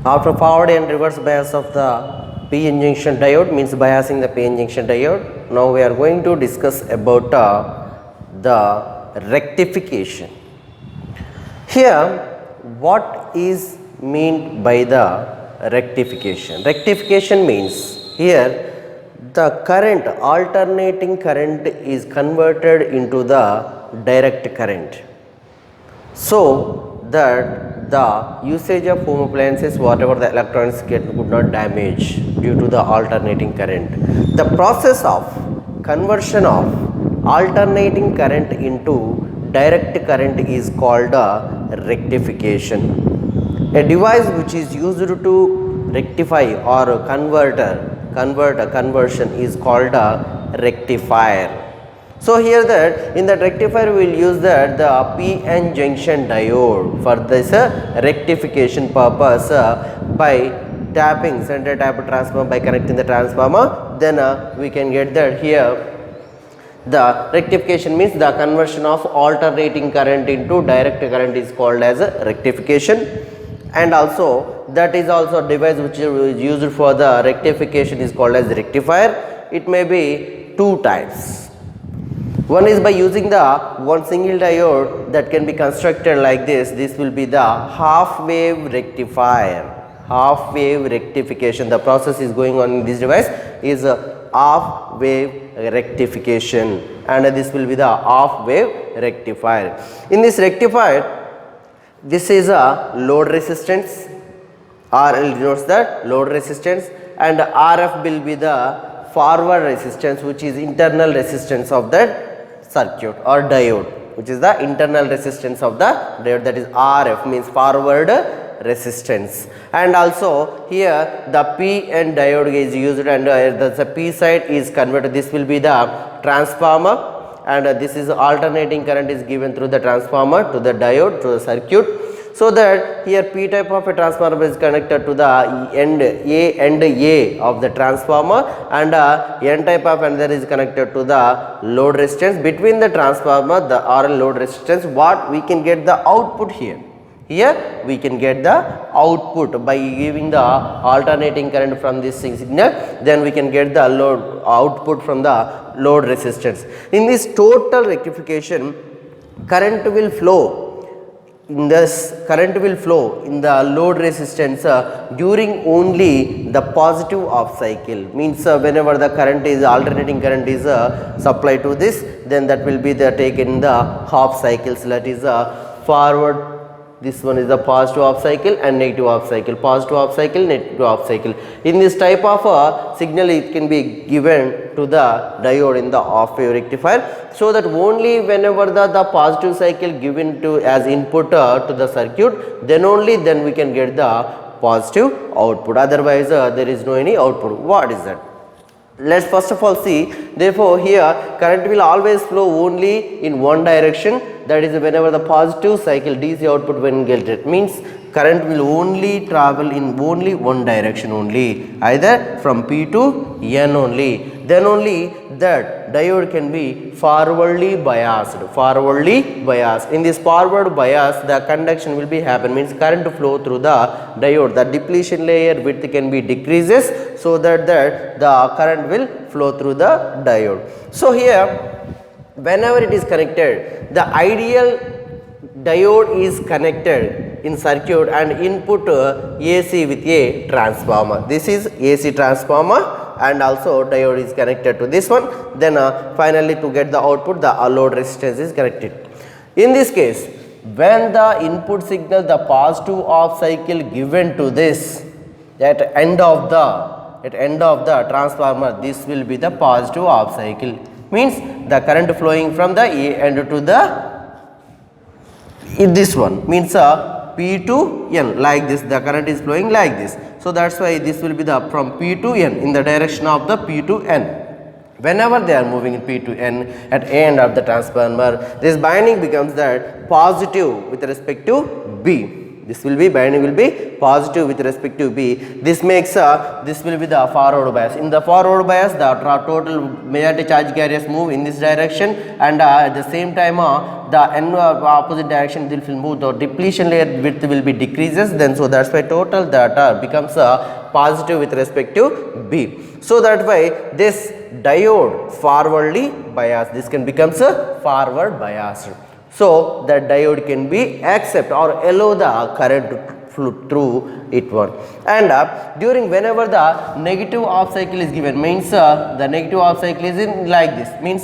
After forward and reverse bias of the p-n junction diode means biasing the p-n junction diode. Now we are going to discuss about the rectification. Here what is meant by the rectification? Rectification means here the current, alternating current is converted into the direct current, so that the usage of home appliances, whatever the electronics get, would not damage due to the alternating current. The process of conversion of alternating current into direct current is called a rectification. A device which is used to rectify or convert a conversion is called a rectifier. So here that in that rectifier we will use that the p-n junction diode for this rectification purpose by tapping center tap transformer, by connecting the transformer, then we can get that here the rectification means the conversion of alternating current into direct current is called as a rectification. And also that is also a device which is used for the rectification is called as rectifier. It may be two types. One is by using the one single diode that can be constructed like this. This will be the half-wave rectifier. Half-wave rectification. The process is going on in this device is a half-wave rectification, and this will be the half-wave rectifier. In this rectifier, this is a load resistance. RL denotes that load resistance, and RF will be the forward resistance, which is internal resistance of that circuit or diode, which is the internal resistance of the diode, that is RF means forward resistance. And also here the p-n diode is used, and the p side is converted. This will be the transformer, and this is alternating current is given through the transformer to the diode, to the circuit. So that here p type of a transformer is connected to the end A of the transformer, and n type of another is connected to the load resistance. Between the transformer, the RL load resistance, what we can get the output here. Here we can get the output by giving the alternating current from this signal, then we can get the load output from the load resistance. In this total rectification, current will flow. In this current will flow in the load resistance during only the positive off cycle, means whenever the current is alternating current is supplied to this, then that will be the taken the half cycles, that is forward. This one is the positive half cycle and negative half cycle, positive half cycle, negative half cycle. In this type of signal, it can be given to the diode in the half-wave rectifier, so that only whenever the positive cycle given to as input to the circuit, then we can get the positive output. Otherwise, there is no any output. What is that? Let's first of all see. Therefore, here current will always flow only in one direction, that is whenever the positive cycle DC output when get means current will only travel in only one direction only, either from P to N only. Then only that diode can be forwardly biased. In this forward bias, the conduction will be happen, means current flow through the diode. The depletion layer width can be decreases, so that the current will flow through the diode. So here whenever it is connected, the ideal diode is connected in circuit and input AC with a transformer. This is AC transformer, and also diode is connected to this one. Then finally to get the output, the load resistance is connected. In this case, when the input signal, the positive off cycle given to this at end of the transformer, this will be the positive off cycle, means the current flowing from the A end to the this one, means P to N, like this, the current is flowing like this. So that's why this will be the from P to N, in the direction of the P to N. Whenever they are moving in P to N at A end of the transformer, this binding becomes that positive with respect to B. This will be binding will be positive with respect to B. This makes this will be the forward bias. In the forward bias, the total majority charge carriers move in this direction, and at the same time the opposite direction will move. The depletion layer width will be decreases. Then so that's why total that becomes positive with respect to B. So that why this diode forwardly biased. This can becomes a forward biased. So that diode can be accept or allow the current flow through it one. And during whenever the negative half cycle is given, means the negative half cycle is in like this, means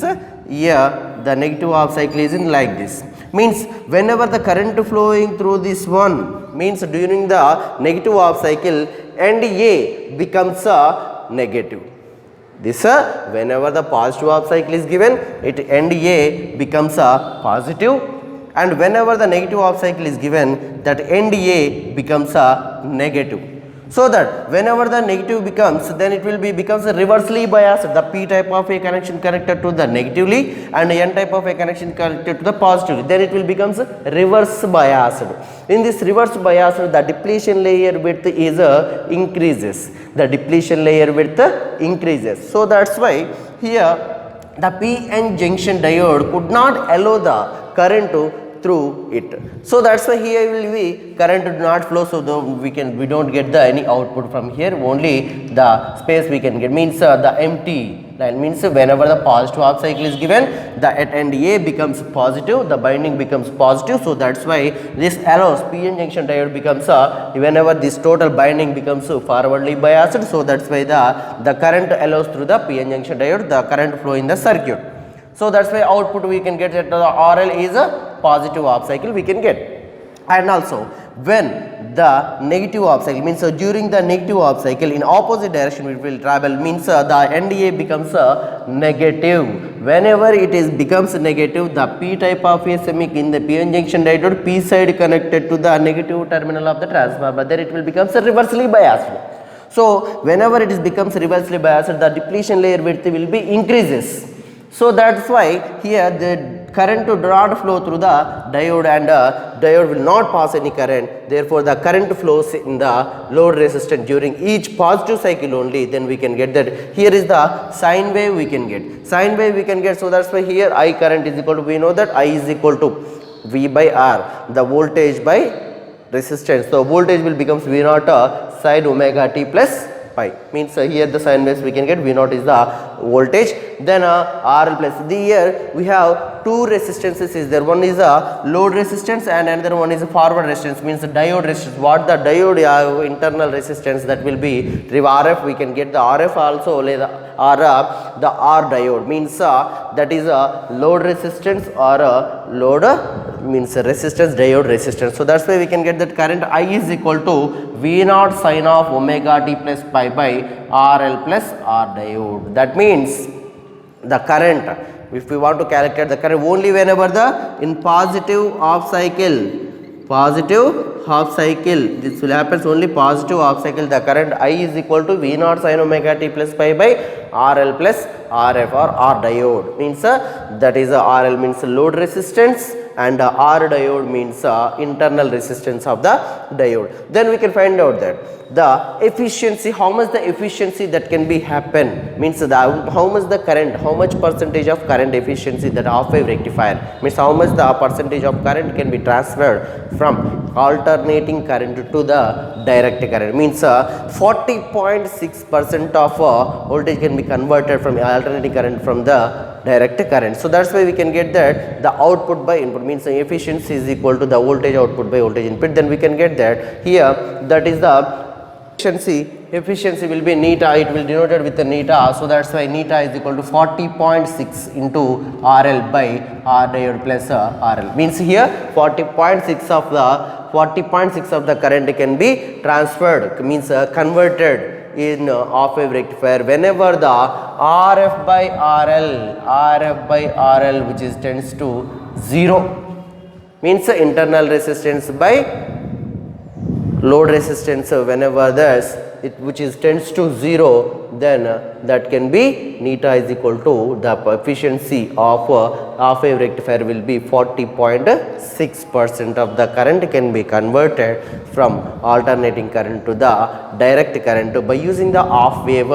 here the negative half cycle is in like this, means whenever the current flowing through this one, means during the negative half cycle end A becomes a negative. This whenever the positive half cycle is given, it end A becomes a positive, and whenever the negative half cycle is given, that end A becomes a negative. So that whenever the negative becomes, then it will be becomes a reversely biased. The P type of a connection connected to the negatively, and N type of a connection connected to the positively. Then it will becomes reverse biased. In this reverse biased, the depletion layer width is increases. The depletion layer width increases. So that's why here the PN junction diode could not allow the current to through it. So that's why here will be current do not flow, so we don't get the any output from here, only the space we can get, means the empty line, means whenever the positive half cycle is given, the at end A becomes positive, the binding becomes positive. So that's why this allows PN junction diode becomes whenever this total binding becomes forwardly biased. So that's why the current allows through the PN junction diode the current flow in the circuit. So that's why output we can get that the RL is a positive half cycle we can get. And also when the negative half cycle, means during the negative half cycle in opposite direction it will travel, means the NDA becomes negative. Whenever it is becomes negative, the P type of a semic in the PN junction diode, P side connected to the negative terminal of the transformer, then it will becomes reversely biased. So whenever it is becomes reversely biased, the depletion layer width will be increases. So that's why here the current do not flow through the diode, and diode will not pass any current. Therefore, the current flows in the load resistance during each positive cycle only. Then we can get that. Here is the sine wave we can get. Sine wave we can get. So that's why here I current is equal to, we know that I is equal to V by R, the voltage by resistance. So voltage will becomes V naught sine omega t plus pi, means here the sine waves we can get, V naught is the voltage, then RL plus. Here we have two resistances is there, one is a load resistance and another one is a forward resistance, means the diode resistance. What the diode internal resistance, that will be RF, we can get the RF also, or the R diode, means that is a load resistance or a load means resistance, diode resistance. So that's why we can get that current I is equal to V naught sine of omega t plus pi by RL plus R diode. That means the current, if we want to calculate the current, only whenever the in positive half cycle, this will happen only positive half cycle, the current I is equal to V naught sine omega t plus pi by RL plus RF or R diode, means that is RL means load resistance and R diode means internal resistance of the diode. Then we can find out that the efficiency, how much the efficiency that can be happen, means how much the current, how much percentage of current efficiency that half-wave rectifier, means how much the percentage of current can be transferred from alternating current to the direct current, means 40.6% of voltage can be converted from alternating current from the direct current. So that's why we can get that the output by input, means the efficiency is equal to the voltage output by voltage input. Then we can get that here, that is the efficiency will be neta, it will denoted with the neta. So that's why neta is equal to 40.6 into RL by R diode plus RL, means here 40.6 of the current can be transferred, means converted in half-wave rectifier whenever the RF by RL which is tends to 0, means internal resistance by load resistance, whenever this which is tends to 0, then that can be neta is equal to the efficiency of half-wave rectifier will be 40.6% of the current can be converted from alternating current to the direct current by using the half-wave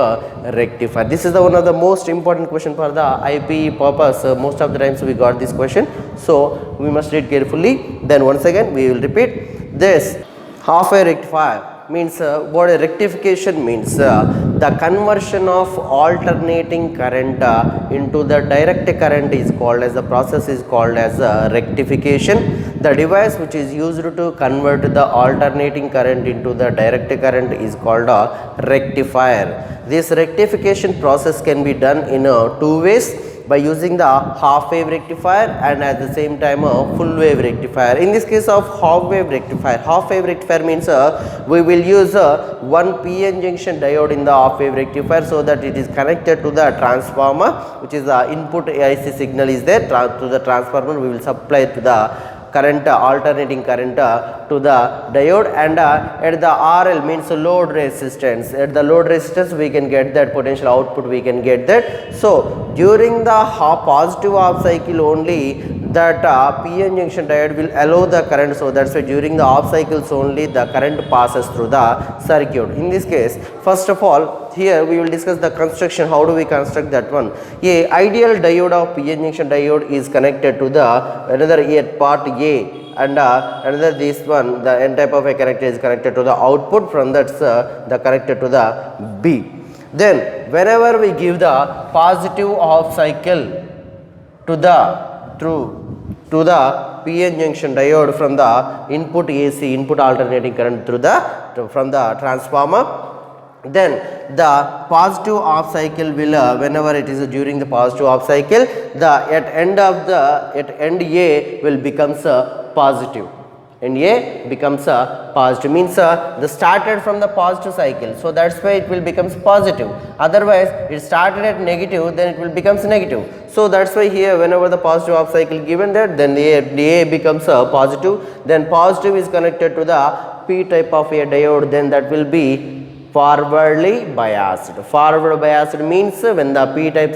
rectifier. This is one of the most important question for the IPE purpose. Most of the times we got this question, so we must read carefully. Then once again we will repeat this. Half-wave rectifier means what a rectification means the conversion of alternating current into the direct current is called as the process is called as rectification. The device which is used to convert the alternating current into the direct current is called a rectifier. This rectification process can be done in two ways, by using the half-wave rectifier and at the same time a full-wave rectifier. In this case of half-wave rectifier means we will use one PN junction diode in the half-wave rectifier, so that it is connected to the transformer, which is the input AC signal is there to the transformer. We will supply to the current alternating current to the diode, and at the RL means load resistance. At the load resistance we can get that potential output, we can get that. So during the positive half cycle only that PN junction diode will allow the current, so that's why during the half cycles only the current passes through the circuit. In this case, first of all, here we will discuss the construction. How do we construct that one? A ideal diode of PN junction diode is connected to the another part A, and another this one, the N type of a connector is connected to the output, from that's the connected to the B. Then whenever we give the positive half cycle to the PN junction diode from the input AC, input alternating current through the from the transformer, then the positive half cycle will whenever it is during the positive half cycle, the at end A will becomes positive, and A becomes positive, means the started from the positive cycle, so that's why it will becomes positive. Otherwise it started at negative, then it will becomes negative. So that's why here whenever the positive half cycle given that, then the A becomes positive, then positive is connected to the P type of a diode, then that will be forwardly biased. Forward biased means when the P type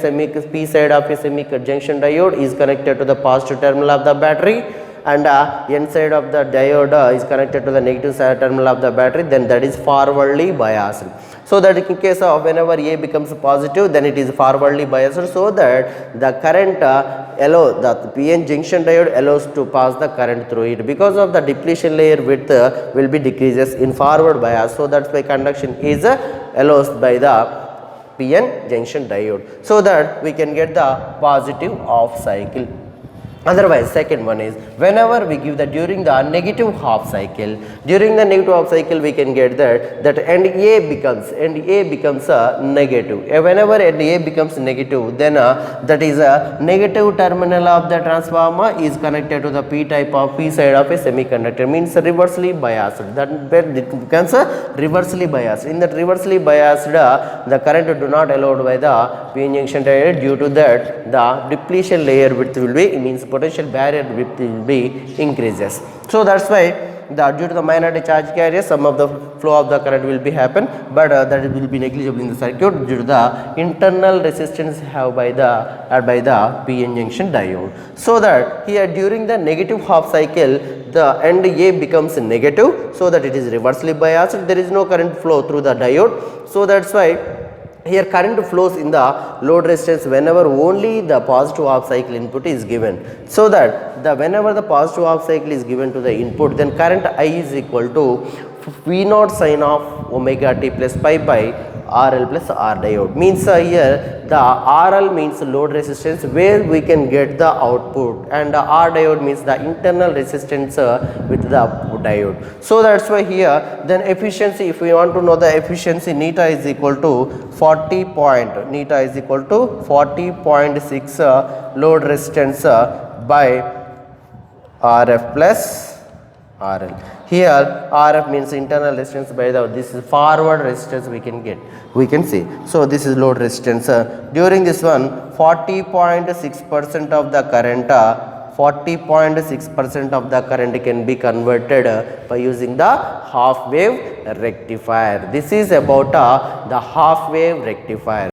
P side of a junction diode is connected to the positive terminal of the battery, and N side of the diode is connected to the negative side terminal of the battery, then that is forwardly biased. So that in case of whenever A becomes positive, then it is forwardly biased, so that the current the PN junction diode allows to pass the current through it. Because of the depletion layer width will be decreases in forward bias, so that's why conduction is allowed by the PN junction diode, so that we can get the positive half cycle. Otherwise, second one is whenever we give the during the negative half cycle, we can get that end A becomes negative. Whenever end A becomes negative, then that is a negative terminal of the transformer is connected to the P type of P side of a semiconductor, means reversely biased. That it becomes reversely biased. In that reversely biased, the current do not allowed by the PN junction diode. Due to that, the depletion layer width will be, means potential barrier width will be increases. So that's why due to the minority charge carrier, some of the flow of the current will be happen, but that will be negligible in the circuit due to the internal resistance have by the PN junction diode. So that here during the negative half cycle, the end A becomes negative, so that it is reversely biased. There is no current flow through the diode, so that's why here current flows in the load resistance whenever only the positive half cycle input is given. So that whenever the positive half cycle is given to the input, then current I is equal to V naught sine of omega t plus pi by RL plus R diode. Means here the RL means load resistance where we can get the output, and R diode means the internal resistance with the diode. So that's why here then efficiency, if we want to know the efficiency, neta is equal to 40.6 load resistance by RF plus RL. Here RF means internal resistance by this is forward resistance we can see. So this is load resistance. During this one 40.6% of the current 40.6% of the current can be converted by using the half wave rectifier. This is about the half wave rectifier.